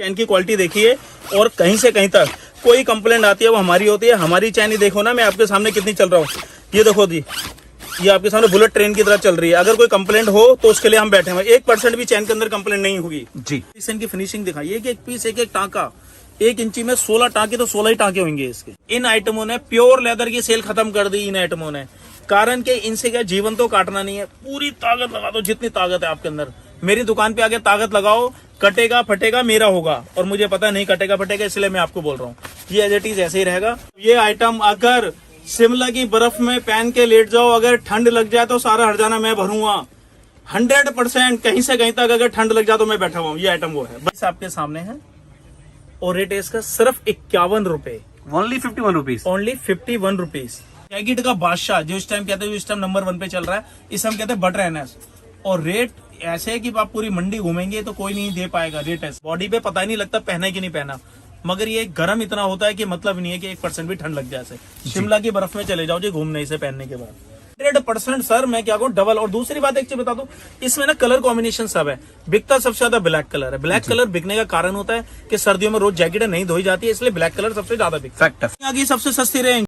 चैन की क्वालिटी देखिए और कहीं से कहीं तक कोई कंप्लेंट आती है वो हमारी होती है। हमारी चैन ही देखो ना, मैं आपके सामने कितनी चल रहा हूँ, ये देखो जी, ये आपके सामने बुलेट ट्रेन की तरह चल रही है। अगर कोई कंप्लेंट हो तो उसके लिए हम बैठे हैं, 1% भी चैन के अंदर कंप्लेंट नहीं होगी जी। इस इनकी फिनिशिंग दिखाइए, एक पीस एक टाँका, 1 इंची में 16 टाँके, तो 16 ही टाँके होंगे इसके। इन आइटमों ने प्योर लेदर की सेल खत्म कर दी इन आइटमों ने, कारण के इनसे क्या जीवन तो काटना नहीं है। पूरी ताकत लगा दो, जितनी ताकत है आपके अंदर। मेरी दुकान पे आके ताकत लगाओ, कटेगा फटेगा मेरा होगा, और मुझे पता नहीं कटेगा फटेगा, इसलिए मैं आपको बोल रहा हूँ ये एज इट इज ऐसे ही रहेगा। ये आइटम अगर शिमला की बर्फ में पहन के लेट जाओ, अगर ठंड लग जाए तो सारा हर्जाना मैं भरूंगा 100%। कहीं से कहीं तक अगर ठंड लग जाए तो मैं बैठा हुआ हूँ। ये आइटम वो है, बस आपके सामने है, और रेट है इसका सिर्फ 51 रुपए, only 51 rupees. Only 51 rupees. Jacket का बादशाह जो इस टाइम कहते हैं, जो इस टाइम नंबर 1 पे चल रहा है, इस टाइम कहते हैं बटर एनएस। और रेट ऐसे है कि आप पूरी मंडी घूमेंगे तो कोई नहीं दे पाएगा रेट ऐसे। बॉडी पे पता ही नहीं लगता पहना है कि नहीं पहना, मगर ये गर्म इतना होता है कि मतलब नहीं है कि 1% भी ठंड लग जाए ऐसे। शिमला की बर्फ में चले जाओ जी घूमने इसे पहनने के बाद, 100% सर मैं क्या कहूँ डबल। और दूसरी बात एक चीज बता दूं, इसमें ना कलर कॉम्बिनेशन सब है। बिकता सबसे ज्यादा ब्लैक कलर है। ब्लैक कलर बिकने का कारण होता है कि सर्दियों में रोज जैकेट नहीं धोई जाती है, इसलिए ब्लैक कलर सबसे ज्यादा बिकता है। आगे सबसे सस्ती रेंज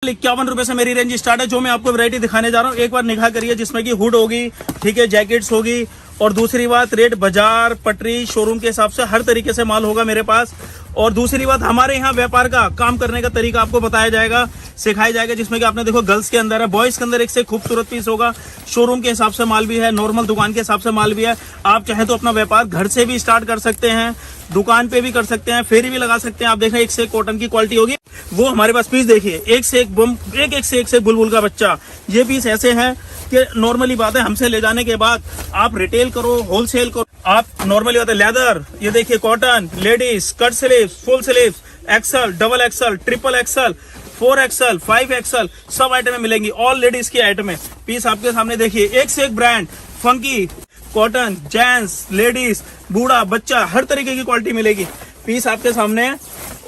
51 रुपए से मेरी रेंज स्टार्ट है। जो मैं आपको वैरायटी दिखाने जा रहा हूँ, एक बार निगाह करिए, जिसमें कि हुड होगी, ठीक है, जैकेट्स होगी। और दूसरी बात, रेट बाजार पटरी शोरूम के हिसाब से हर तरीके से माल होगा मेरे पास। और दूसरी बात, हमारे यहाँ व्यापार का काम करने का तरीका आपको बताया जाएगा, सिखाया जाएगा, जिसमें कि आपने देखो गर्ल्स के अंदर है, बॉयज के अंदर एक से खूबसूरत पीस होगा। शोरूम के हिसाब से माल भी है, नॉर्मल दुकान के हिसाब से माल भी है। आप चाहें तो अपना व्यापार घर से भी स्टार्ट कर सकते हैं, दुकान पे भी कर सकते हैं, फेरी भी लगा सकते हैं। आप देखें एक से एक कॉटन की क्वालिटी होगी। वो हमारे पास पीस देखिए, एक से एक बम, एक से एक बुलबुल का बच्चा। ये पीस ऐसे है कि नॉर्मली बात है, हमसे ले जाने के बाद आप रिटेल करो, होलसेल करो, आप नॉर्मली बात है लेदर, ये देखिए cotton, ladies, cut sleeves, full sleeves, XL, double XL, triple XL, 4XL, 5XL सब आइटमें मिलेंगी। ऑल लेडीज की आइटमें पीस आपके सामने देखिए, एक से एक brand, funky, cotton, gents, ladies, बूढ़ा, बच्चा, हर तरीके की क्वालिटी मिलेगी। पीस आपके सामने है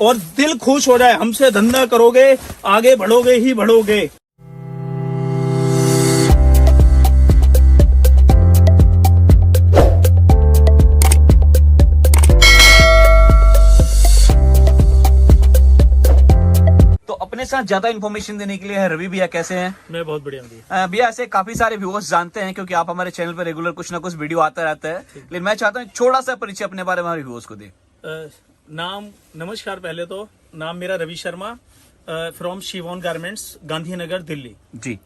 और दिल खुश हो जाए, हमसे धंधा करोगे आगे बढ़ोगे ही बढ़ोगे। अपने साथ ज्यादा इन्फॉर्मेशन देने के लिए है रवि भैया, कैसे हैं? मैं बहुत बढ़िया हूँ भैया। ऐसे काफी सारे व्यूअर्स जानते हैं क्योंकि आप हमारे चैनल पर रेगुलर कुछ ना कुछ वीडियो आता रहता है, लेकिन मैं चाहता हूँ छोटा सा परिचय अपने बारे में हमारे व्यूअर्स को दे। नाम, नमस्कार, पहले तो नाम मेरा रवि शर्मा, फ्रॉम शिवॉन गारमेंट्स, गांधीनगर, दिल्ली जी।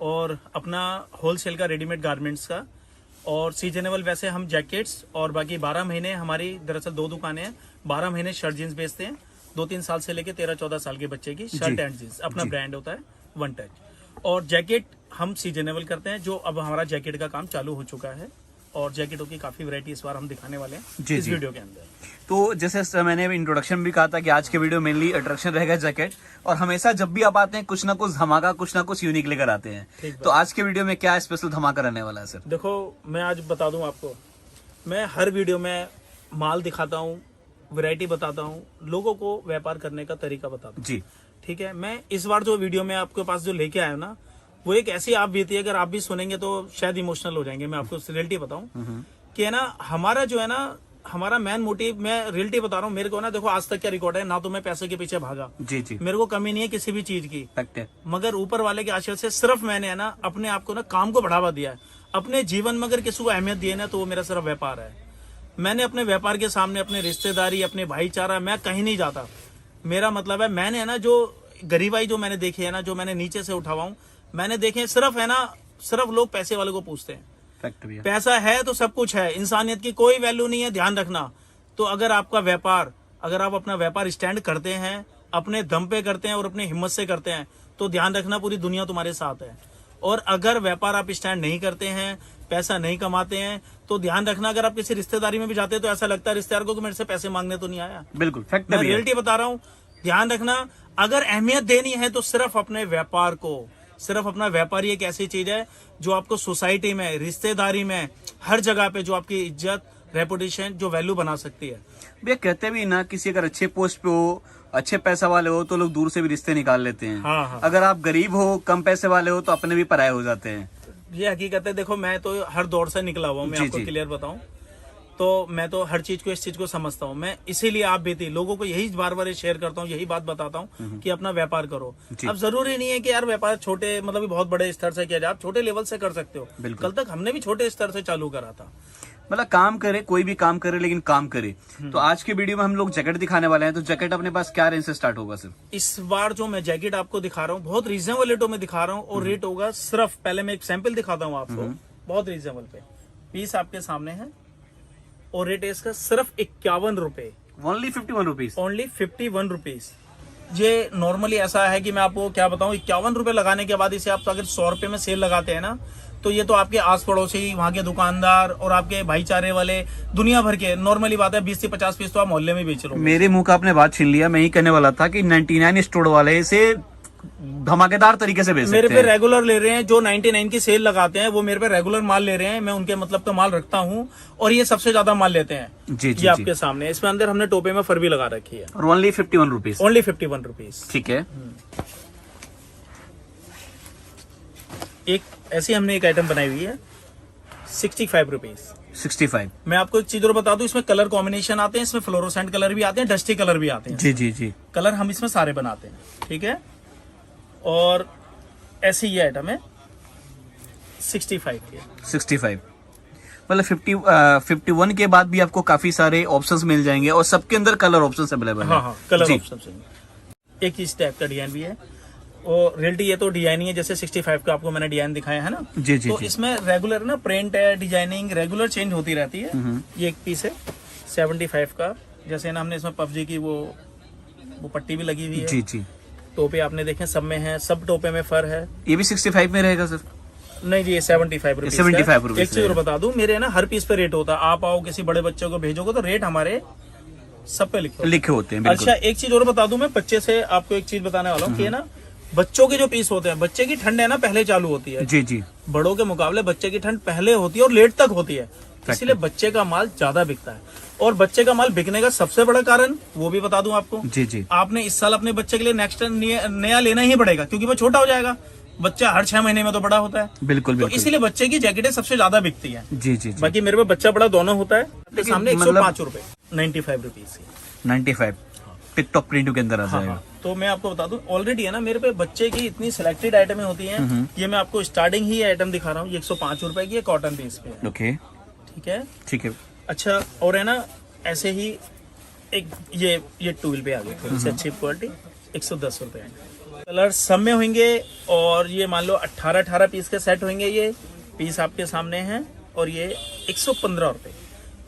और अपना होलसेल का रेडीमेड गारमेंट्स का, और सीजनेबल वैसे हम जैकेट्स, और बाकी 12 महीने हमारी दरअसल 2 दुकानें हैं। 12 महीने शर्ट जींस बेचते हैं, 2-3 साल से लेके 13-14 साल के बच्चे की शर्ट एंड जींस, अपना ब्रांड होता है वन टच। और जैकेट हम सीजनेबल करते हैं, जो अब हमारा जैकेट का काम चालू हो चुका है, और जैकेटों की काफी वैरायटी इस बार हम दिखाने वाले हैं इस वीडियो के अंदर। तो जैसे मैंने इंट्रोडक्शन भी कहा था कि आज के वीडियो मेनली अट्रैक्शन रहेगा जैकेट, और हमेशा जब भी आप आते हैं कुछ ना कुछ धमाका, कुछ ना कुछ यूनिक लेकर आते हैं। तो आज के वीडियो में क्या स्पेशल धमाका रहने वाला है सर? देखो, मैं आज बता दूं आपको, मैं हर वीडियो में माल दिखाता हूँ, वैरायटी बताता हूँ, लोगों को व्यापार करने का तरीका बताता हूँ जी, ठीक है। मैं इस बार जो वीडियो में आपके पास जो लेके आया ना, वो एक ऐसी आप बीती है, अगर आप भी सुनेंगे तो शायद इमोशनल हो जाएंगे। मैं आपको रियलिटी बताऊं कि है ना, हमारा जो है ना, हमारा मेन मोटिव, मैं रियलिटी बता रहा हूँ, मेरे को ना देखो आज तक क्या रिकॉर्ड है ना, तो मैं पैसे के पीछे भागा जी, मेरे को कमी नहीं है किसी भी चीज की, मगर ऊपर वाले के आशीर्वाद से सिर्फ मैंने है ना अपने आप को ना काम को बढ़ावा दिया है। अपने जीवन में अगर किसी को अहमियत दी है ना, तो वो मेरा सिर्फ व्यापार है। मैंने अपने व्यापार के सामने अपने रिश्तेदारी, अपने भाईचारा, मैं कहीं नहीं जाता। मेरा मतलब है, मैंने है ना जो गरीबाई जो मैंने देखी है ना, जो मैंने नीचे से उठावा हूँ, मैंने देखे सिर्फ है ना, सिर्फ लोग पैसे वाले को पूछते हैं। पैसा है तो सब कुछ है, इंसानियत की कोई वैल्यू नहीं है, ध्यान रखना। तो अगर आपका व्यापार, अगर आप अपना व्यापार स्टैंड करते हैं, अपने दम पे करते हैं और अपनी हिम्मत से करते हैं, तो ध्यान रखना पूरी दुनिया तुम्हारे साथ है। और अगर व्यापार आप स्टैंड नहीं करते हैं, पैसा नहीं कमाते हैं, तो ध्यान रखना, अगर आप किसी रिश्तेदारी में भी जाते हैं तो ऐसा लगता है रिश्तेदार को कि मेरे से पैसे मांगने तो नहीं आया। बिल्कुल फैक्ट, मैं रियलिटी बता रहा हूँ। ध्यान रखना, अगर अहमियत देनी है तो सिर्फ अपने व्यापार को, सिर्फ अपना व्यापार ही एक ऐसी चीज है जो आपको सोसाइटी में, रिश्तेदारी में, हर जगह पे जो आपकी इज्जत, रेपुटेशन, जो वैल्यू बना सकती है। भैया कहते भी ना, किसी अगर अच्छे पोस्ट पे हो, अच्छे पैसा वाले हो, तो लोग दूर से भी रिश्ते निकाल लेते हैं। हाँ। अगर आप गरीब हो, कम पैसे वाले हो, तो अपने भी पराये हो जाते हैं। ये हकीकत है। देखो, मैं तो हर दौर से निकला हुआ हूँ, मैं आपको क्लियर बताऊं, तो मैं तो हर चीज को इस चीज को समझता हूँ। मैं इसीलिए आप भी थी लोगों को यही बार बार शेयर करता हूँ, यही बात बताता हूँ कि अपना व्यापार करो। अब जरूरी नहीं है कि यार व्यापार छोटे मतलब बहुत बड़े स्तर से किया जाए, आप छोटे लेवल से कर सकते हो। कल तक हमने भी छोटे स्तर से चालू करा था। मतलब काम करे, कोई भी काम करे लेकिन काम करे। तो आज के वीडियो में हम लोग जैकेट दिखाने वाले हैं। तो जैकेट अपने पास क्या रेंज से स्टार्ट होगा सर? इस बार जो मैं जैकेट आपको दिखा रहा हूँ बहुत रीजनेबल रेटों में दिखा रहा हूँ, और रेट होगा सिर्फ, पहले मैं एक सैंपल दिखाता हूँ आपको, बहुत रीजनेबल पे। पीस आपके सामने है और रेट है इसका सिर्फ 51 रुपए। Only 51 rupees. Only 51 rupees. ये नॉर्मली ऐसा है कि मैं आपको क्या बताऊं, 51 रुपए लगाने के बाद इसे आप अगर 100 रुपए में सेल लगाते हैं ना, तो ये तो आपके आस पड़ोसी, वहाँ के दुकानदार और आपके भाईचारे वाले दुनिया भर के, नॉर्मली बात है 20 से 50 पीस तो आप मोहल्ले में बेच रहे हो। मेरे मुंह का आपने बात छीन लिया। मैं ही कहने वाला था कि 99 स्टोर वाले इसे धमाकेदार तरीके से बेच मेरे सकते पे हैं। रेगुलर ले रहे हैं, जो 99 की सेल लगाते हैं वो मेरे पे रेगुलर माल ले रहे हैं। मैं उनके मतलब का माल रखता हूँ और ये सबसे ज्यादा माल लेते हैं। जी जी ये आपके सामने, इसमें अंदर हमने टोपे में फर भी लगा रखी है। और ओनली 51 रुपीज। Only 51 rupees. ठीक है। एक ऐसी हमने एक आइटम बनाई हुई है 65 रुपीज। 65। मैं आपको एक चीज और बता दूं, इसमें कलर कॉम्बिनेशन आते हैं, इसमें फ्लोरोसेंट कलर भी आते हैं, डस्टी कलर भी आते हैं। जी जी जी। कलर हम इसमें सारे बनाते हैं, ठीक है। और ऐसी ये आइटम है 65 की। 65 मतलब 51 के बाद भी आपको काफी सारे ऑप्शंस मिल जाएंगे और सबके अंदर कलर ऑप्शंस अवेलेबल है। हाँ, कलर जी। ऑप्शन। एक इस टाइप का डिजाइन भी है, और रियलिटी ये तो डिजाइन ही है, जैसे 65 का आपको मैंने डिजाइन दिखाया है ना। जी जी तो जी। इसमें रेगुलर ना प्रिंट है, डिजाइनिंग रेगुलर चेंज होती रहती है। ये एक पीस है 75 का। जैसे ना हमने इसमें पबजी की वो पट्टी भी लगी हुई है। जी जी। टोपे आपने देखे सब में है, सब टोपे में फर है। ये भी 65 में रहेगा सर? नहीं जी, ये 75 रुपीज। 75 रुपीज। एक चीज और बता दूं, मेरे ना हर पीस पे रेट होता है। आप आओ किसी बड़े बच्चे को भेजोगे तो रेट हमारे सब पे लिखे होते हैं। बिल्कुल। अच्छा, एक चीज और बता दूं, मैं बच्चे से आपको एक चीज बताने वाला हूँ कि ना बच्चों के जो पीस होते हैं, बच्चे की ठंड है ना पहले चालू होती है। जी जी। बड़ों के मुकाबले बच्चे की ठंड पहले होती है और लेट तक होती है, इसीलिए बच्चे का माल ज्यादा बिकता है। और बच्चे का माल बिकने का सबसे बड़ा कारण वो भी बता दूं आपको। जी जी। आपने इस साल अपने बच्चे के लिए नेक्स्ट नया लेना ही पड़ेगा, क्योंकि वो छोटा हो जाएगा। बच्चा हर 6 महीने में तो बड़ा होता है। बिल्कुल तो बिल्कुल। इसीलिए बच्चे की जैकेटें सबसे ज्यादा बिकती है। जी जी जी। बाकी मेरे पे बच्चा बड़ा दोनों होता है। आपके लेकिन सामने मतलब 105 रुपए, 95 रुपीज की। 95 टिकटॉक प्रिंट के अंदर आ हाँ, जाएगा। हाँ। तो मैं आपको बता दूं, ऑलरेडी है ना मेरे पे बच्चे की इतनी सिलेक्टेड आइटमें होती हैं। ये मैं आपको स्टार्टिंग ही आइटम दिखा रहा हूँ, ये 105 रुपए की है, कॉटन बेस पे है। ओके ठीक है। ठीक है। अच्छा, और है ना ऐसे ही एक ये टूल पे आ गई थोड़ी सी अच्छी क्वालिटी, 110 रुपए। कलर सब में होंगे, और ये मान लो 18 पीस के सेट होंगे। ये पीस आपके सामने हैं, और ये 115 रुपए।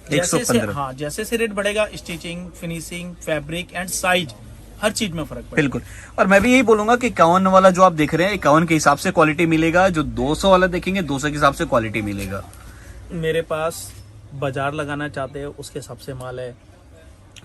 जैसे से, हाँ, जैसे से रेट बढ़ेगा, stitching, finishing, fabric and size, हर चीज में फर्क पड़ेगा। बिल्कुल। और मैं भी यही बोलूंगा कि 51 वाला जो आप देख रहे हैं, 51 के हिसाब से क्वालिटी मिलेगा। जो 200 वाला देखेंगे, 200 के हिसाब से क्वालिटी मिलेगा। मेरे पास बाजार लगाना चाहते हैं उसके हिसाब से माल है,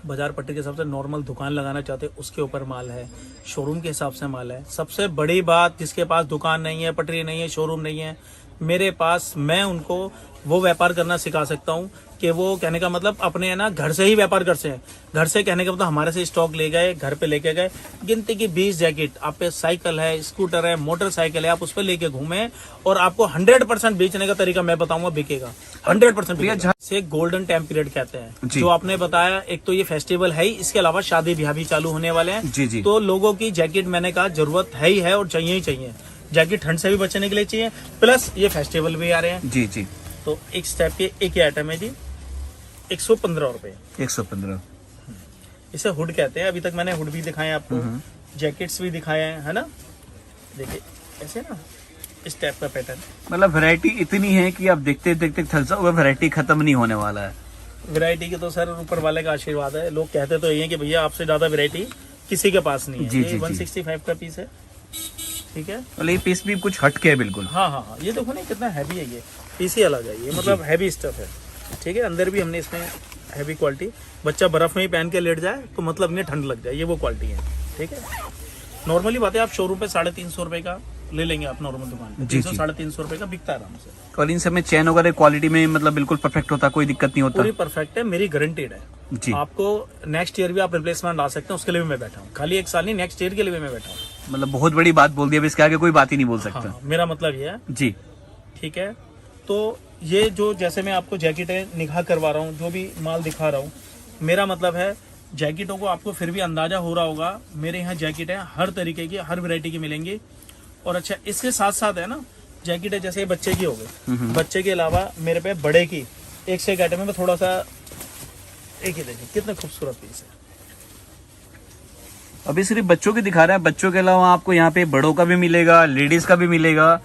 बाजार पट्टी के हिसाब से नॉर्मल दुकान लगाना चाहते हैं उसके ऊपर माल है, शोरूम के हिसाब से माल है। सबसे बड़ी बात, जिसके पास दुकान नहीं है, पटरी नहीं है, शोरूम नहीं है, मेरे पास, मैं उनको वो व्यापार करना सिखा सकता हूँ कि वो, कहने का मतलब अपने है ना घर से ही व्यापार कर सकें। घर से कहने का मतलब हमारे से स्टॉक ले गए, घर पे लेके गए, गिनती की 20 जैकेट। आप पे साइकिल है, स्कूटर है, मोटरसाइकिल है, आप उस पर लेके घूमे, और आपको 100% बेचने का तरीका मैं बताऊंगा, बिकेगा 100%। से गोल्डन टाइम पीरियड कहते हैं, जो आपने बताया। एक तो ये फेस्टिवल है ही, इसके अलावा शादी ब्याह भी चालू होने वाले हैं। जी जी। तो लोगों की जैकेट, मैंने कहा, जरूरत है ही है और चाहिए ही चाहिए। जैकेट ठंड से भी बचने के लिए चाहिए, प्लस ये फेस्टिवल भी आ रहे हैं। जी जी। तो एक स्टेप के एक ही आइटम है जी, 115 रुपए। 115। इसे हुड कहते हैं। अभी तक मैंने हुड भी दिखाए आपको, जैकेट्स भी दिखाए हैं, है ना। देखिए ऐसे ना, इस टाइप का पैटर्न। मतलब वैरायटी इतनी है कि आप देखते देखते थक जाओगे, वैरायटी खत्म नहीं होने वाला है। वैरायटी की तो सर ऊपर वाले का आशीर्वाद है। लोग कहते तो ये है कि भैया आपसे ज्यादा वैरायटी किसी के पास नहीं है। जी, ये जी, 165 का पीस है, ठीक है। मतलब ये पीस भी कुछ हटके है बिल्कुल। हाँ हाँ हाँ, ये देखो ना कितना हैवी है। ये पीस ही अलग है, ये मतलब हैवी स्टफ है, ठीक है। अंदर भी हमने इसमें हैवी क्वालिटी, बच्चा बर्फ में ही पहन के लेट जाए तो मतलब नहीं ठंड लग जाए, ये वो क्वालिटी है, ठीक है। नॉर्मली बात है, आप शोरूम पे 350 रुपए का ले लेंगे आप नॉर्मल दुकान पे, 300-350 रुपए का बिकता है आराम से। और इन सब में चैन वगैरह क्वालिटी में मतलब बिल्कुल परफेक्ट होता, कोई दिक्कत नहीं होता। पूरी परफेक्ट है, मेरी गारंटेड है जी। आपको नेक्स्ट ईयर भी आप रिप्लेसमेंट ला सकते हैं, उसके लिए भी मैं बैठा हूँ। खाली एक साल नहीं, नेक्स्ट ईयर के लिए भी मैं बैठा हूँ। मतलब बहुत बड़ी बात बोल दी, अब इसके आगे कोई बात ही नहीं बोल सकता। हाँ, मेरा मतलब ये है जी। ठीक है। तो ये जो जैसे मैं आपको जैकेटें निगाह करवा रहा हूँ, जो भी माल दिखा रहा हूँ, मेरा मतलब है जैकेटों को आपको फिर भी अंदाजा हो रहा होगा, मेरे यहाँ जैकेटें हर तरीके की, हर वैरायटी की मिलेंगी। और अच्छा, इसके साथ साथ है ना, जैकेटें जैसे ये बच्चे की हो गई, बच्चे के अलावा मेरे पे बड़े की एक से एक आइटम है। मैं थोड़ा सा एक ही देखिए कितने खूबसूरत पीस है। अभी सिर्फ बच्चों की दिखा रहा है, बच्चों के अलावा आपको यहाँ पे बड़ों का भी मिलेगा, लेडीज का भी मिलेगा।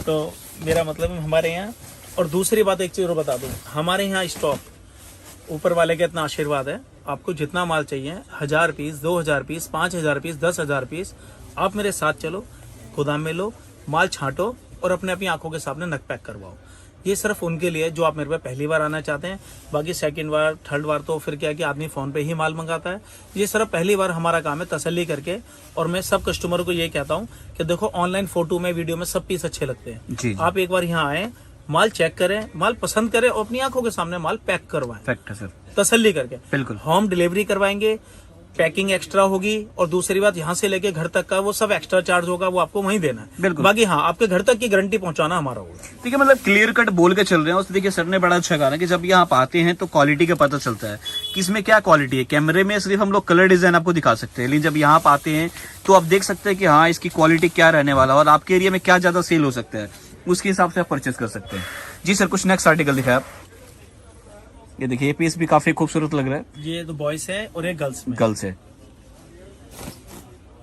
तो मेरा मतलब है हमारे यहाँ, और दूसरी बात एक चीज और बता दूं, हमारे यहाँ स्टॉक ऊपर वाले का इतना आशीर्वाद है, आपको जितना माल चाहिए 1000 पीस, 2000 पीस, 5000 पीस, 10,000 पीस, आप मेरे साथ चलो, गोदाम में लो, माल छांटो और अपने अपनी आंखों के सामने नग पैक करवाओ। ये सिर्फ उनके लिए जो आप मेरे पे पहली बार आना चाहते हैं। बाकी सेकंड बार, थर्ड बार तो फिर क्या है कि आदमी फोन पे ही माल मंगाता है। ये सिर्फ पहली बार हमारा काम है तसल्ली करके। और मैं सब कस्टमर को ये कहता हूँ कि देखो, ऑनलाइन फोटो में, वीडियो में सब पीस अच्छे लगते हैं जी। आप एक बार यहाँ आए, माल चेक करें, माल पसंद करें और अपनी आंखों के सामने माल पैक करवाएं, फैक्ट है सर, तसल्ली करके। बिल्कुल। होम डिलीवरी करवाएंगे, पैकिंग एक्स्ट्रा होगी, और दूसरी बात यहाँ से लेके घर तक का वो सब एक्स्ट्रा चार्ज होगा, वो आपको वहीं देना है। बिल्कुल। बाकी हाँ, आपके घर तक की गारंटी पहुंचाना हमारा होगा। ठीक है, मतलब क्लियर कट बोल के चल रहे हैं। और देखिए सर ने बड़ा अच्छा कहा ना कि जब यहाँ आप आते हैं तो क्वालिटी का पता चलता है कि इसमें क्या क्वालिटी है। कैमरे में सिर्फ हम लोग कलर डिजाइन आपको दिखा सकते हैं, लेकिन जब यहाँ आप आते हैं तो आप देख सकते हैं कि हाँ, इसकी क्वालिटी क्या रहने वाला है और आपके एरिया में क्या ज्यादा सेल हो सकता है, उसके हिसाब से आप परचेज कर सकते हैं। जी सर, कुछ नेक्स्ट आर्टिकल दिखाए आप। ये देखिए, ये पीस भी काफी खूबसूरत लग रहा है। ये तो बॉयज है और एक गर्ल्स में। गर्ल्स है।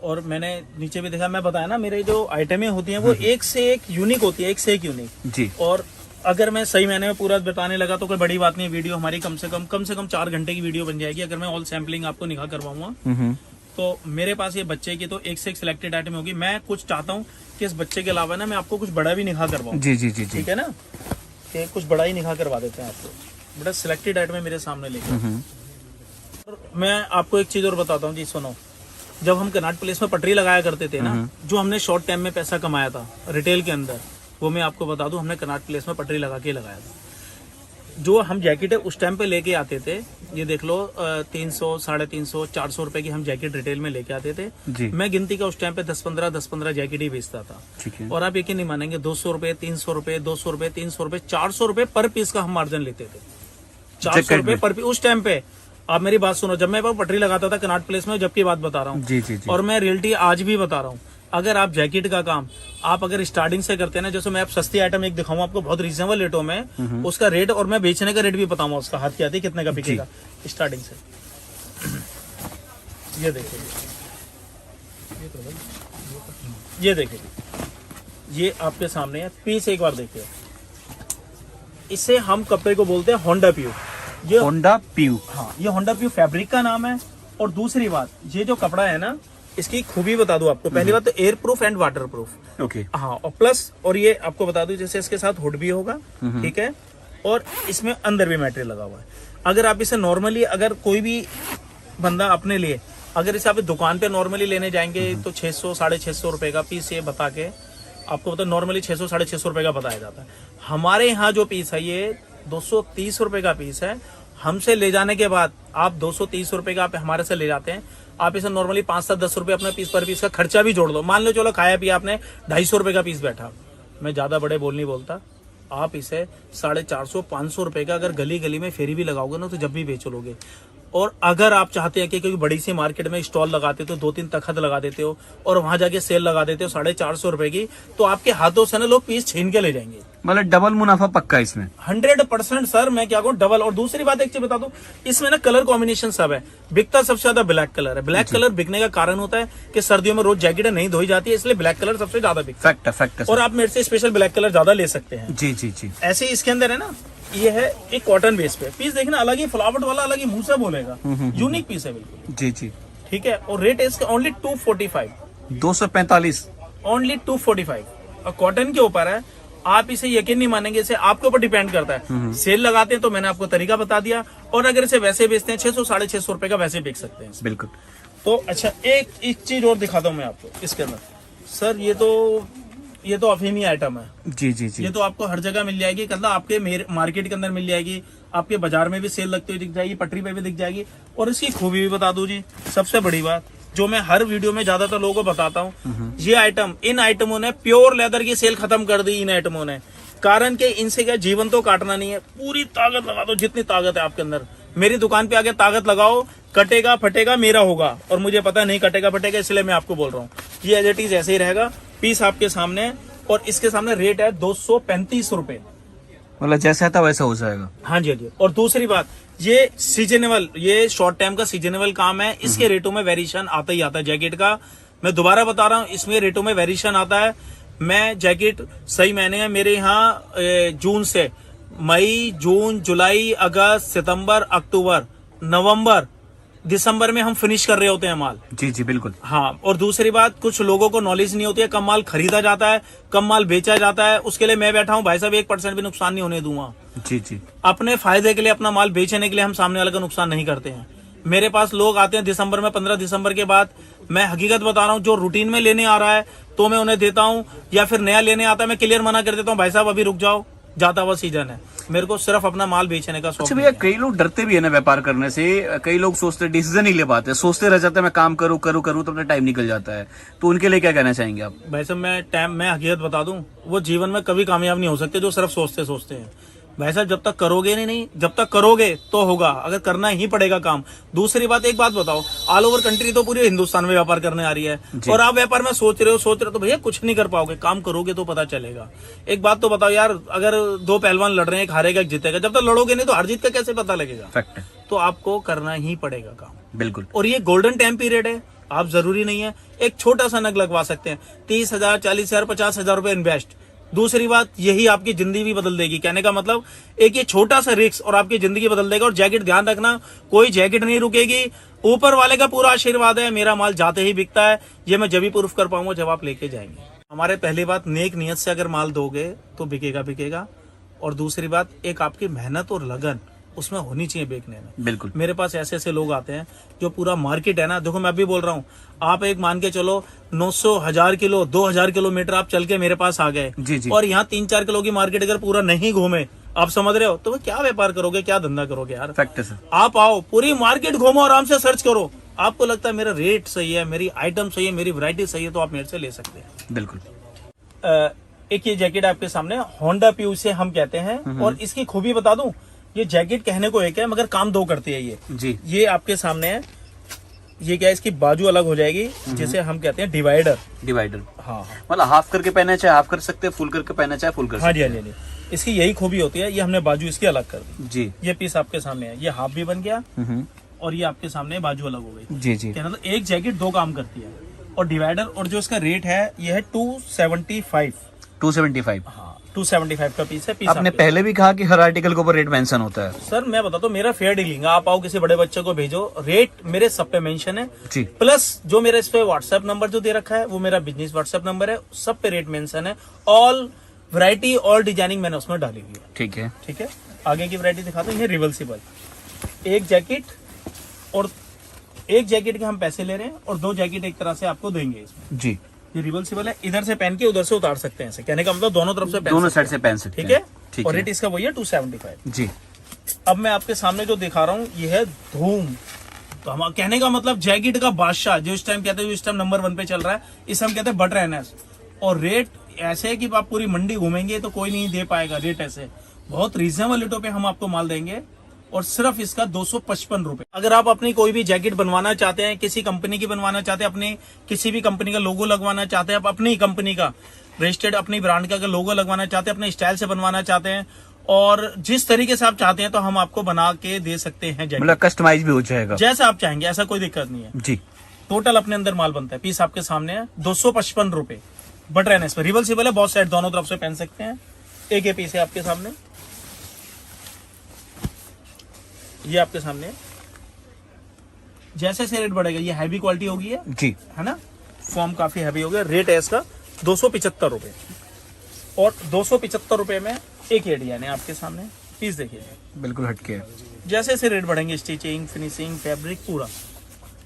और मैंने नीचे भी देखा, मैं बताया ना, मेरे जो आइटमें होती हैं वो एक से एक यूनिक होती है, एक से एक यूनिक जी। और अगर मैं सही मैंने में पूरा बताने लगा तो कोई बड़ी बात नहीं। वीडियो हमारी कम से कम 4 घंटे की वीडियो बन जाएगी अगर मैं ऑल सैम्पलिंग आपको निगाह करवाऊंगा। तो मेरे पास ये बच्चे की तो एक से एक सिलेक्टेड आइटम होगी। मैं कुछ चाहता हूँ कि इस बच्चे के अलावा ना मैं आपको कुछ बड़ा भी निगाह करवाऊँ। जी जी जी जी, ठीक है ना, कि कुछ बड़ा ही निगाह करवा देते हैं आपको। बड़ा सिलेक्टेड आइटम मेरे सामने लेकर। मैं आपको एक चीज और बताता हूँ जी, सुनो। जब हम कनाट प्लेस में पटरी लगाया करते थे ना, जो हमने शॉर्ट टाइम में पैसा कमाया था रिटेल के अंदर, वो मैं आपको बता दूं, हमने कनाट प्लेस में पटरी लगा के लगाया था। जो हम जैकेटें उस टाइम पे लेके आते थे, ये देख लो, 300, 350, 400 रुपए की हम जैकेट रिटेल में लेके आते थे जी। मैं गिनती का उस टाइम पे 10-15 जैकेट ही बेचता था। ठीक है। और आप यकीन नहीं मानेंगे, 200 रुपए, 300 रुपए, 200 रुपए, 300 रुपए, 400 रुपए पर पीस का हम मार्जिन लेते थे। 400 रुपए पर पीस उस टाइम पे। आप मेरी बात सुनो, जब मैं पटरी लगाता था कनाट प्लेस में, जबकि बात बता रहा हूँ जी जी जी। और मैं रियलिटी आज भी बता रहा हूँ, अगर आप जैकेट का काम आप अगर स्टार्टिंग से करते हैं ना, जैसे मैं आप सस्ती आइटम एक दिखाऊं आपको बहुत रीजनेबल रेटों में, उसका रेट और मैं बेचने का रेट भी बताऊंगा, उसका हाथ की आती है कितने का बिकेगा स्टार्टिंग से। ये देखिए, ये देखिए, ये आपके सामने है पीस, एक बार देखिए। इसे हम कपड़े को बोलते हैं होंडा प्यू। ये होंडा प्यू, हाँ, ये होंडा प्यू फैब्रिक का नाम है। और दूसरी बात, ये जो कपड़ा है ना, इसकी खूबी बता दूं आपको। पहली बात तो air proof and water proof. Okay. हाँ, और प्लस, और ये आपको बता दूं, जैसे इसके साथ हुड भी होगा, ठीक है, और इसमें अंदर भी मटेरियल लगा हुआ है। अगर आप इसे नॉर्मली, अगर कोई भी बंदा अपने लिए, अगर इसे आप दुकान पे नॉर्मली लेने जाएंगे तो 600, 650 रुपए का पीस ये बता के आपको पता, नॉर्मली 600, 650 रुपए का बताया जाता है। हमारे यहाँ जो पीस है ये 230 रुपए का पीस है। हमसे ले जाने के बाद आप 230 रुपए का आप हमारे से ले जाते हैं, आप इसे नॉर्मली 5 से 10 रुपए अपने पीस पर पीस का खर्चा भी जोड़ दो, मान लो चलो खाया पिया आपने 250 रुपए का पीस बैठा, मैं ज्यादा बड़े बोल नहीं बोलता, आप इसे 450, 500 रुपए का अगर गली गली में फेरी भी लगाओगे ना, तो जब भी बेच लोगे। और अगर आप चाहते हैं कि क्योंकि बड़ी सी मार्केट में स्टॉल लगाते हो, 2-3 तखत लगा देते हो और वहां जाके सेल लगा देते हो 450 रुपए की, तो आपके हाथों से ना लोग पीस छीन के ले जाएंगे। मतलब डबल मुनाफा पक्का इसमें। 100% सर, मैं क्या कहूँ, डबल। और दूसरी बात एक चीज बता दूं, इसमें ना कलर कॉम्बिनेशन सब है। बिकता सबसे ज्यादा ब्लैक कलर है। ब्लैक कलर बिकने का कारण होता है कि सर्दियों में रोज जैकेट नहीं धोई जाती है, इसलिए ब्लैक कलर सबसे ज्यादा बिकता है। फैक्ट। और आप मेरे से स्पेशल ब्लैक कलर ज्यादा ले सकते हैं। जी जी जी। ऐसे इसके अंदर है ना, ये है एक कॉटन बेस पे पीस, देखना अलग ही फ्लावट वाला, अलग ही मुंह से बोलेगा, यूनिक पीस है बिल्कुल। जी जी। ठीक है, और रेट है इसका ओनली 245, 245, ओनली 245। और कॉटन के ऊपर है, आप इसे यकीन नहीं मानेंगे, इसे आपके ऊपर डिपेंड करता है। सेल लगाते हैं तो मैंने आपको तरीका बता दिया, और अगर इसे वैसे बेचते हैं 600, 650 रुपए का वैसे बेच सकते हैं। बिल्कुल। तो अच्छा, एक चीज और दिखाता हूँ मैं आपको इसके अंदर। सर ये तो अफीमी आइटम है। जी जी जी। ये तो आपको हर जगह मिल जाएगी, मतलब आपके मार्केट के अंदर मिल जाएगी, आपके बाजार में भी सेल लगती हुई दिख जाएगी, पटरी पे भी दिख जाएगी। और इसकी खूबी भी बता दूं जी, सबसे बड़ी बात जो मैं हर वीडियो में ज्यादातर लोगों को बताता हूँ, ये आइटम, इन आइटमों ने प्योर लेदर की सेल खत्म कर दी। इन आइटमों ने कारण के इनसे क्या जीवन तो काटना नहीं है, पूरी ताकत लगा दो जितनी ताकत है आपके अंदर। मेरी दुकान पे आके ताकत लगाओ, कटेगा फटेगा मेरा होगा, और मुझे पता नहीं कटेगा फटेगा, इसलिए मैं आपको बोल रहा हूँ ये एज इट इज ऐसे ही रहेगा। पीस आपके सामने है और इसके सामने रेट है 235 रुपए। मतलब जैसा था वैसा हो जाएगा। हाँ जी, हाँ जी। और दूसरी बात, ये सीजनेबल, ये शॉर्ट टाइम का सीजनेबल काम है, इसके रेटों में वेरिएशन आता ही आता है। जैकेट का मैं दोबारा बता रहा हूँ, इसमें रेटों में वेरिएशन आता है। मैं जैकेट सही मैंने है मेरे यहाँ जून से मई, जून, जुलाई, अगस्त, सितंबर, अक्टूबर, नवंबर, दिसंबर में हम फिनिश कर रहे होते हैं माल। जी जी बिल्कुल। हाँ, और दूसरी बात, कुछ लोगों को नॉलेज नहीं होती है, कम माल खरीदा जाता है, कम माल बेचा जाता है, उसके लिए मैं बैठा हूँ भाई साहब, 1% भी नुकसान नहीं होने दूंगा। जी जी। अपने फायदे के लिए, अपना माल बेचने के लिए हम सामने वाले का नुकसान नहीं करते हैं। मेरे पास लोग आते हैं दिसंबर में, 15 दिसंबर के बाद, मैं हकीकत बता रहा हूँ, जो रूटीन में लेने आ रहा है तो मैं उन्हें देता हूँ, या फिर नया लेने आता है मैं क्लियर मना कर देता हूँ, भाई साहब अभी रुक जाओ, जाता हुआ सीजन है, मेरे को सिर्फ अपना माल बेचने का शौक। अच्छा भैया, कई लोग डरते भी है ना व्यापार करने से, कई लोग सोचते डिसीजन नहीं ले पाते, सोचते रह जाते हैं मैं काम करूँ करूँ करूँ तो अपना टाइम निकल जाता है, तो उनके लिए क्या कहना चाहेंगे आप? भाई साहब मैं हकीकत बता दूं, वो जीवन में कभी कामयाब नहीं हो सकते जो सिर्फ सोचते सोचते हैं। भाई साहब जब तक करोगे नहीं, जब तक करोगे तो होगा, अगर करना ही पड़ेगा काम। दूसरी बात, एक बात बताओ, ऑल ओवर कंट्री तो पूरे हिंदुस्तान में व्यापार करने आ रही है, और आप व्यापार में सोच रहे हो तो भैया कुछ नहीं कर पाओगे, काम करोगे तो पता चलेगा। एक बात तो बताओ यार, अगर दो पहलवान लड़ रहे हैं, एक हारेगा एक जीतेगा, जब तक लड़ोगे नहीं तो हार जीत का कैसे पता लगेगा? फैक्ट है। तो आपको करना ही पड़ेगा काम, बिल्कुल। और ये गोल्डन टाइम पीरियड है, आप जरूरी नहीं है एक छोटा सा नग लगवा सकते हैं, 30,000, 40,000, 50,000 रुपए इन्वेस्ट। दूसरी बात, यही आपकी जिंदगी भी बदल देगी। कहने का मतलब, एक ये छोटा सा रिस्क और आपकी जिंदगी बदल देगा। और जैकेट ध्यान रखना, कोई जैकेट नहीं रुकेगी, ऊपर वाले का पूरा आशीर्वाद है, मेरा माल जाते ही बिकता है, ये मैं जब ही प्रूफ कर पाऊंगा जब आप लेके जाएंगे। हमारे पहली बात, नेक नियत से अगर माल दोगे तो बिकेगा। और दूसरी बात, एक आपकी मेहनत और लगन उसमें होनी चाहिए बेचने में। बिल्कुल। मेरे पास ऐसे ऐसे लोग आते हैं जो पूरा मार्केट है ना, देखो मैं अभी बोल रहा हूँ, आप एक मान के चलो 900, 1000 किलो, 2000 किलोमीटर आप चल के मेरे पास आ गए, जी जी। और यहाँ 3-4 किलो की मार्केट अगर पूरा नहीं घूमे, आप समझ रहे हो, तो वो क्या व्यापार करोगे, क्या धंधा करोगे यार? फैक्ट है सर। आप आओ, पूरी मार्केट घूमो, आराम से सर्च करो, आपको लगता है मेरा रेट सही है, मेरी आइटम सही है, मेरी वैरायटी सही है, तो आप मेरे से ले सकते हैं। बिल्कुल। एक ये जैकेट आपके सामने होंडा प्यू से हम कहते हैं, और इसकी खूबी बता दूं, ये जैकेट कहने को एक है मगर काम दो करती है ये जी। ये आपके सामने है, ये क्या है, इसकी बाजू अलग हो जाएगी, जिसे हम कहते हैं डिवाइडर। हाँ, मतलब हाफ करके पहना चाहे हाफ कर सकते हैं, फुल करके पहना चाहे फुल कर सकते हाँ जी, हाँ जी। इसकी यही खूबी होती है, ये हमने बाजू इसकी अलग कर दी जी। ये पीस आपके सामने है, ये हाफ भी बन गया, और ये आपके सामने बाजू अलग हो गई। जी जी। कहना तो एक जैकेट दो काम करती है। और डिवाइडर, और जो इसका रेट है ये है 275। 275। हाँ, 275 का पीस है। पीस आपने पहले भी कहा कि हर आर्टिकल के ऊपर रेट मेंशन होता है। सर मैं बताता हूँ, मेरा फेयर डीलिंग, आप आओ किसी बड़े बच्चे को भेजो, रेट मेरे सब पे मेंशन है जी। प्लस जो मेरा इस पे व्हाट्सएप नंबर जो दे रखा है वो मेरा बिजनेस व्हाट्सएप नंबर है, सब पे रेट मेंशन है। ऑल वैरायटी, ऑल डिजाइनिंग मैंने उसमें डाली हुई है। ठीक है। ठीक है, आगे की वैरायटी दिखाता हूँ। ये रिवर्सिबल एक जैकेट, और एक जैकेट के हम पैसे ले रहे हैं, और दो जैकेट एक तरह से आपको देंगे इसमें। जी। ये रिवर्सिबल है, इधर से पहन के उधर से उतार सकते हैं ऐसे, कहने का मतलब दोनों तरफ से दोनों साइड से पहन सकते ठीक हैं। है। ठीक और है। रेट इसका वही है 275 जी। अब मैं आपके सामने जो दिखा रहा हूँ ये है धूम। तो हम कहने का मतलब जैकेट का बादशाह, जो इस टाइम कहते हैं, जो इस टाइम नंबर 1 पे चल रहा है, इसे हम कहते हैं बटर एनएस। और रेट ऐसे है कि आप पूरी मंडी घूमेंगे तो कोई नहीं दे पाएगा। रेट ऐसे बहुत रीजनेबल रेटों पे हम आपको माल देंगे, और सिर्फ इसका 255 रुपए। अगर आप अपनी कोई भी जैकेट बनवाना चाहते हैं, किसी कंपनी की बनवाना चाहते हैं, अपनी किसी भी कंपनी का लोगो लगवाना चाहते हैं, आप अपनी कंपनी का रजिस्टर्ड अपनी ब्रांड का अगर लोगो लगवाना चाहते हैं, अपने स्टाइल से बनवाना चाहते हैं, और जिस तरीके से आप चाहते हैं तो हम आपको बना के दे सकते हैं जैकेट। मतलब कस्टमाइज भी हो जाएगा जैसा आप चाहेंगे, ऐसा कोई दिक्कत नहीं है जी। टोटल अपने अंदर माल बनता है। पीस आपके सामने है 255 रुपए, बटर एनएस पे रिवर्सिबल है, बहुत साइड दोनों तरफ से पहन सकते हैं। एक ये पीस है आपके सामने, ये आपके सामने जैसे से रेट बढ़ेगा, ये हैवी क्वालिटी होगी जी, है ना, फॉर्म काफी हैवी हो गया। रेट है इसका 275 रुपए, और 275 रुपए में एक ये डिजाइन है आपके सामने। पीस देखिए, बिल्कुल हटके है। जैसे से रेट बढ़ेंगे, स्टिचिंग, फिनिशिंग, फैब्रिक पूरा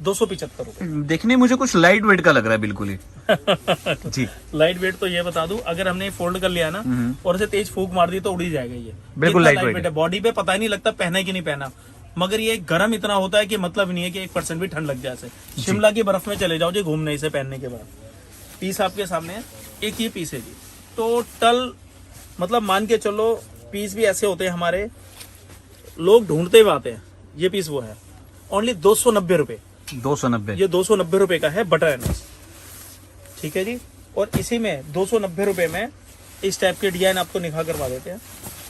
275 रुपए। देखने में मुझे कुछ लाइट वेट का लग रहा है बिल्कुल ही जी। लाइट वेट तो ये बता दूं, अगर हमने फोल्ड कर लिया ना और इसे तेज फूंक मार दी तो उड़ी जाएगा ये। बिल्कुल लाइट वेट है, बॉडी पे पता ही नहीं लगता पहना कि नहीं पहना, मगर ये गर्म इतना होता है कि मतलब नहीं है कि 1% भी ठंड लग जाए। ऐसे शिमला की बर्फ में चले जाओ जी घूमने इसे पहनने के बाद। पीस आपके सामने है, एक ये पीस है जी, टोटल मतलब मान के चलो पीस भी ऐसे होते हैं हमारे, लोग ढूंढते हुए आते हैं। ये पीस वो है, ओनली 290 रुपए। 290। ये 290 रुपए का है बटर एनस, ठीक है जी। और इसी में 290 रुपए में इस टाइप के डिजाइन आपको निखा करवा देते हैं।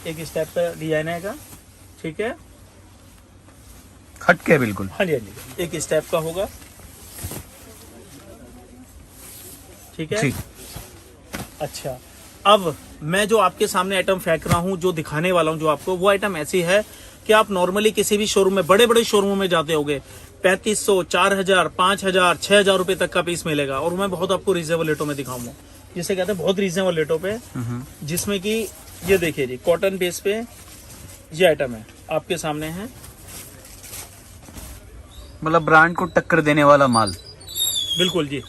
एक इस टाइप का डिजाइन है, ठीक है, हटके बिल्कुल। हाँ जी हाँ जी। एक इस टाइप का होगा, ठीक है जी। अच्छा, अब मैं जो आपके सामने आइटम फेंक रहा हूँ, जो दिखाने वाला हूँ जो आपको, वो आइटम ऐसी है कि आप नॉर्मली किसी भी शोरूम में, बड़े बड़े शोरूमों में जाते होगे, 3500, 4000, 5000, 6000 रुपए तक का पीस मिलेगा। और मैं बहुत आपको रीजनेबल रेटों में दिखाऊंगा, जिसे कहते हैं बहुत रीजनेबल रेटों पे, जिसमें कि ये देखिए जी, कॉटन बेस पे ये आइटम है आपके सामने है। मतलब ब्रांड को टक्कर देने वाला माल। बिल्कुल जी।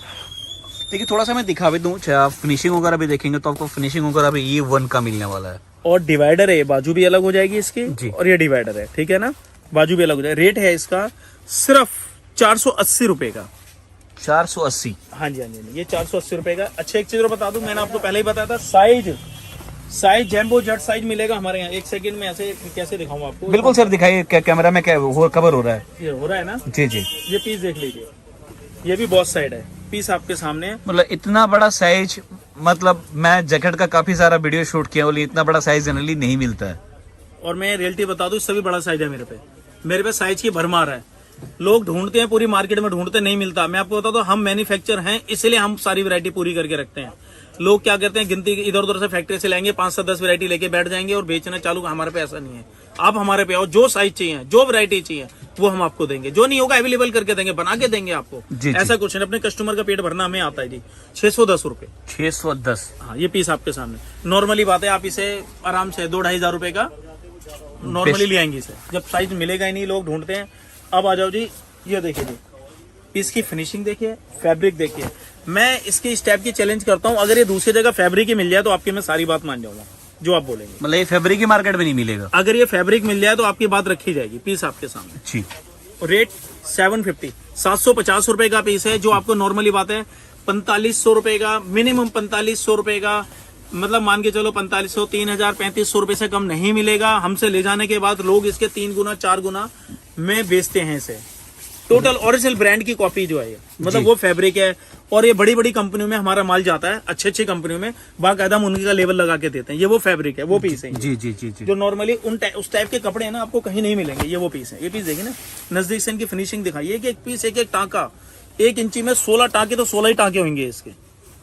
देखिए थोड़ा सा मैं दिखा भी दूं, चाहे आप फिनिशिंग वगैरह भी देखेंगे तो आपको फिनिशिंग वगैरह भी ये 1 का मिलने वाला है। और डिवाइडर है, बाजू भी अलग हो जाएगी इसकी जी। और ये डिवाइडर है, ठीक है ना, बाजू भी अलग हो जाएगी। रेट है इसका सिर्फ 480 रुपए का। 480। हाँ जी हाँ जी, ये 480 रुपए का। अच्छा एक चीज और बता दूं, मैंने आपको पहले ही बताया था, साइज जैम्बो जेट साइज मिलेगा हमारे यहाँ। एक सेकंड में ऐसे कैसे दिखाऊं आपको? बिल्कुल सर दिखाइए, क्या कैमरा में क्या वो कवर हो रहा है? ये हो रहा है ना जी जी। ये पीस देख लीजिए, ये भी बॉस साइड है, पीस आपके सामने है। मतलब इतना बड़ा साइज, मतलब मैं जैकेट का काफी सारा वीडियो शूट किया, बोली इतना बड़ा साइज जनरली नहीं मिलता है। और मैं रियलिटी बता दूं, इससे भी बड़ा साइज है मेरे पे साइज की भरमार है। लोग ढूंढते हैं, पूरी मार्केट में ढूंढते, नहीं मिलता। मैं आपको बता दूं, हम मैन्युफैक्चर हैं, इसलिए हम सारी वैरायटी पूरी करके रखते हैं। लोग क्या करते हैं, गिनती इधर उधर से फैक्ट्री से लेंगे, 5 से 10 वैरायटी लेके बैठ जाएंगे और बेचना चालू। हमारे पे ऐसा नहीं है। आप हमारे पे आओ, जो साइज चाहिए, जो वैरायटी चाहिए, वो हम आपको देंगे। जो नहीं होगा अवेलेबल करके देंगे, बना के देंगे आपको। जी, ऐसा कुछ नहीं, अपने कस्टमर का पेट भरना हमें आता है जी। 610 रुपए 610। हाँ, ये पीस आपके सामने नॉर्मली बात है। आप इसे आराम से 2-2,500 रुपए का नॉर्मली ले आएंगे इसे, जब साइज मिलेगा ही नहीं, लोग ढूंढते हैं। अब आ जाओ जी, ये देखिए जी, पीस की फिनिशिंग देखिए, फैब्रिक देखिए। मैं इसकी इस टाइप की चैलेंज करता हूँ, अगर ये दूसरी जगह फैब्रिक ही मिल जाए तो आपकी मैं सारी बात मान जाऊंगा, जो आप बोलेंगे। मतलब ये फैब्रिक की मार्केट में नहीं मिलेगा। अगर ये फैब्रिक मिल जाए तो आपकी बात रखी जाएगी। पीस आपके सामने जी। रेट 750, 750 रुपए का पीस है, जो आपको नॉर्मली बात है 4500 रुपए का, मिनिमम 4500 रुपए का। मतलब मान के चलो 4500, 3000, 3500 रुपए से कम नहीं मिलेगा। हमसे ले जाने के बाद लोग इसके 3 गुना 4 गुना में बेचते हैं इसे। टोटल ओरिजिनल ब्रांड की कॉपी जो है, मतलब वो फैब्रिक है। और ये बड़ी बड़ी कंपनियों में हमारा माल जाता है, अच्छी अच्छी कंपनियों में बाकायदा हम उनकी का लेवल लगा के देते हैं। ये वो फैब्रिक है, वो पीस है। जी जी जी जी। जो नॉर्मली उस टाइप के कपड़े हैं ना, आपको कहीं नहीं मिलेंगे। ये वो पीस है। ये पीस देखिए ना, नजदीक से इनकी फिनिशिंग दिखाइए। एक पीस, एक टाँका, 1 इंची में 16 टाँके, तो 16 ही टाँके होंगे इसके।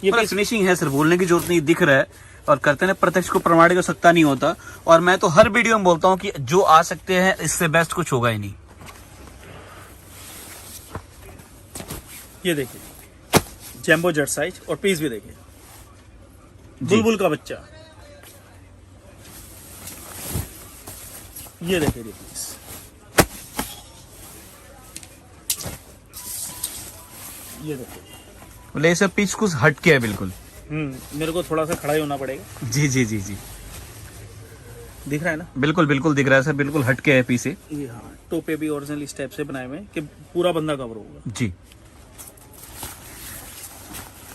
ये पीस फिनिशिंग है सर, बोलने की जरूरत नहीं, दिख रहा है। और करते हैं प्रत्यक्ष को प्रमाणित कर सकता नहीं होता। और मैं तो हर वीडियो में बोलता हूँ कि जो आ सकते हैं, इससे बेस्ट कुछ होगा ही नहीं। ये देखिए जैम्बो जेट साइज, और पीस भी देखिए, बुलबुल का बच्चा। ये देखिए पीस, ये देखिए। बोले ये सब पीस कुछ हट के है बिल्कुल। मेरे को थोड़ा सा खड़ा ही होना पड़ेगा। जी जी जी जी। दिख रहा है ना? बिल्कुल बिल्कुल दिख रहा है सर, बिल्कुल हट के है पीस। ये हाँ, टोपे भी ओरिजिनल इस टाइप से बनाए हुए हैं कि पूरा बंदा कवर होगा जी।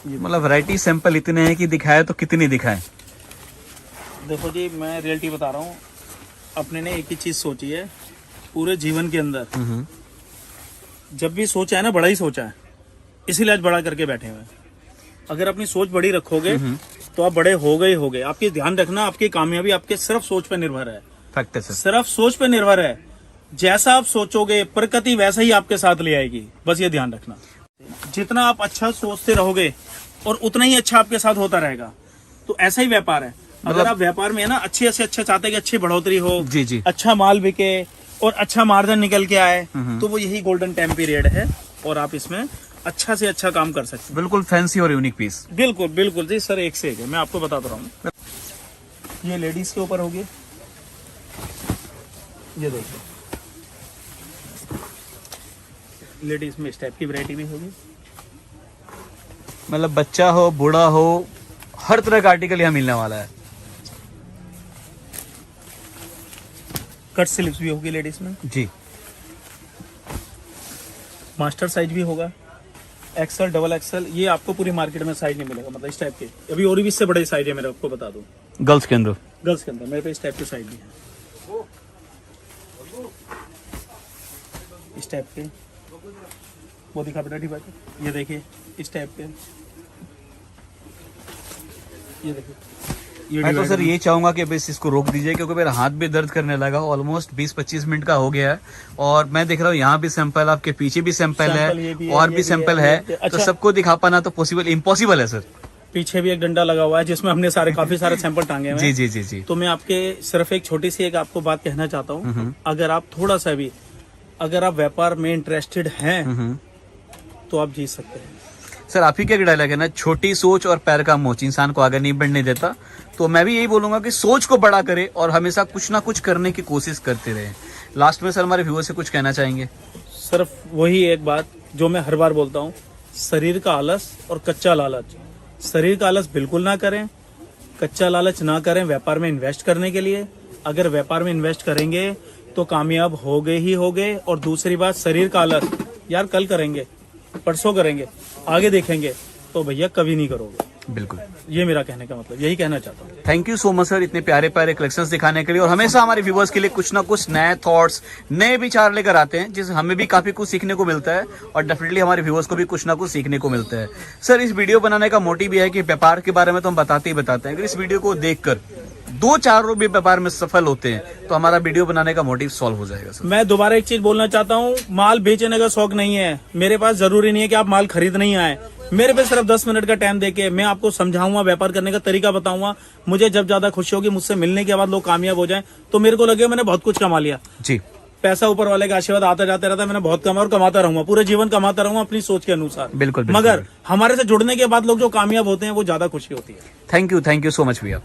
मतलब वैरायटी सैंपल इतने हैं कि दिखाए तो कितनी दिखाएं। देखो जी, मैं रियलिटी बता रहा हूँ। अपने ने एक ही चीज सोची है पूरे जीवन के अंदर, जब भी सोचा है ना, बड़ा ही सोचा है, इसीलिए आज बड़ा करके बैठे हुए हैं। अगर अपनी सोच बड़ी रखोगे तो आप बड़े हो गए हो गए। आपकी ध्यान रखना, आपकी कामयाबी आपके सिर्फ सोच पे निर्भर है। फैक्ट है सर। सिर्फ सोच पे निर्भर है। जैसा आप सोचोगे, प्रकृति वैसा ही आपके साथ ले आएगी। बस ये ध्यान रखना। जितना आप अच्छा सोचते रहोगे और उतना ही अच्छा आपके साथ होता रहेगा। तो ऐसा ही व्यापार है। अगर आप व्यापार में है ना, अच्छे से अच्छा चाहते हैं कि अच्छी बढ़ोतरी हो, जी जी, अच्छा माल बिके और अच्छा मार्जिन निकल के आए, तो वो यही गोल्डन टाइम पीरियड है। और आप इसमें अच्छा से अच्छा काम कर सकते हैं। बिल्कुल फैंसी और यूनिक पीस। बिल्कुल बिल्कुल जी सर, एक से एक है। मैं आपको बताता रहा हूँ। ये लेडीज के ऊपर होगी। ये देखिए, लेडीज में इस टाइप की वैरायटी भी होगी। मतलब बच्चा हो, बूढ़ा हो, हर तरह का आर्टिकल यहाँ मिलने वाला है। कट स्लीव्स भी होगी लेडीज में। जी। मास्टर साइज भी होगा। एक्सल डबल एक्सल, ये आपको पूरी मार्केट में साइज नहीं मिलेगा, मतलब इस टाइप के। अभी और भी इससे बड़े साइज है मेरे, आपको बता दूं। गर्ल्स के अंदर गर्ल्स के अंदर मेरे पे इस टाइप के साइज भी है, इस टाइप के। वो दिखा बेटा ठीक है, ये देखिए इस टाइप के, ये देखिए। मैं तो सर ये चाहूंगा कि बस इसको रोक दीजिए, क्योंकि मेरा हाथ भी दर्द करने लगा। ऑलमोस्ट 20-25 मिनट का हो गया है, और मैं देख रहा हूँ यहाँ भी सैंपल, आपके पीछे भी सैंपल है, और भी सैंपल है। तो सबको दिखा पाना तो पॉसिबल इम्पॉसिबल है सर। पीछे भी एक डंडा लगा हुआ है जिसमें हमने काफी सारे सैंपल टांगे हुए हैं। जी जी जी जी। तो मैं आपके सिर्फ एक छोटी सी एक आपको बात कहना चाहता हूँ, अगर आप थोड़ा सा भी, अगर आप व्यापार में इंटरेस्टेड हैं तो आप जीत सकते हैं। सर आप ही क्या डायलॉग है ना, छोटी सोच और पैर का मोच इंसान को आगे नहीं बढ़ने देता। तो मैं भी यही बोलूंगा कि सोच को बड़ा करे और हमेशा कुछ ना कुछ करने की कोशिश करते रहे। लास्ट में सर हमारे व्यूअर से कुछ कहना चाहेंगे? सिर्फ वही एक बात जो मैं हर बार बोलता हूँ, शरीर का आलस और कच्चा लालच। शरीर का आलस बिल्कुल ना करें, कच्चा लालच ना करें व्यापार में इन्वेस्ट करने के लिए। अगर व्यापार में इन्वेस्ट करेंगे तो कामयाब हो गए ही हो गए। और दूसरी बात, शरीर का आलस, यार कल करेंगे, परसों करेंगे, आगे देखेंगे, तो भैया कभी नहीं करोगे। बिल्कुल, ये मेरा कहने का मतलब, यही कहना चाहता हूँ। Thank you so much sir, इतने प्यारे प्यारे कलेक्शंस दिखाने के लिए, और हमेशा हमारे व्यूवर्स के लिए कुछ ना कुछ नए थॉट्स, नए विचार लेकर आते हैं, जिससे हमें भी काफी कुछ सीखने को मिलता है, और डेफिनेटली हमारे व्यूवर्स को भी कुछ ना कुछ सीखने को मिलता है। सर इस वीडियो बनाने का मोटिव ये है कि व्यापार के बारे में तो हम बताते ही बताते हैं, अगर इस वीडियो को देखकर 2-4 लोग भी व्यापार में सफल होते हैं तो हमारा वीडियो बनाने का मोटिव सॉल्व हो जाएगा सर। मैं दोबारा एक चीज बोलना चाहता हूँ, माल बेचने का शौक नहीं है मेरे पास। जरूरी नहीं है कि आप माल खरीद नहीं आए, मेरे पे सिर्फ 10 मिनट का टाइम देके मैं आपको समझाऊंगा, व्यापार करने का तरीका बताऊंगा। मुझे जब ज्यादा खुशी होगी मुझसे मिलने के बाद लोग कामयाब हो जाएं, तो मेरे को लगे मैंने बहुत कुछ कमा लिया। जी, पैसा ऊपर वाले का आशीर्वाद आता जाता रहता है, मैंने बहुत कमा और कमाता रहूंगा, पूरे जीवन कमाता रहूंगा अपनी सोच के अनुसार। बिल्कुल। मगर हमारे से जुड़ने के बाद लोग जो कामयाब होते हैं वो ज्यादा खुशी होती है। थैंक यू सो मच भैया।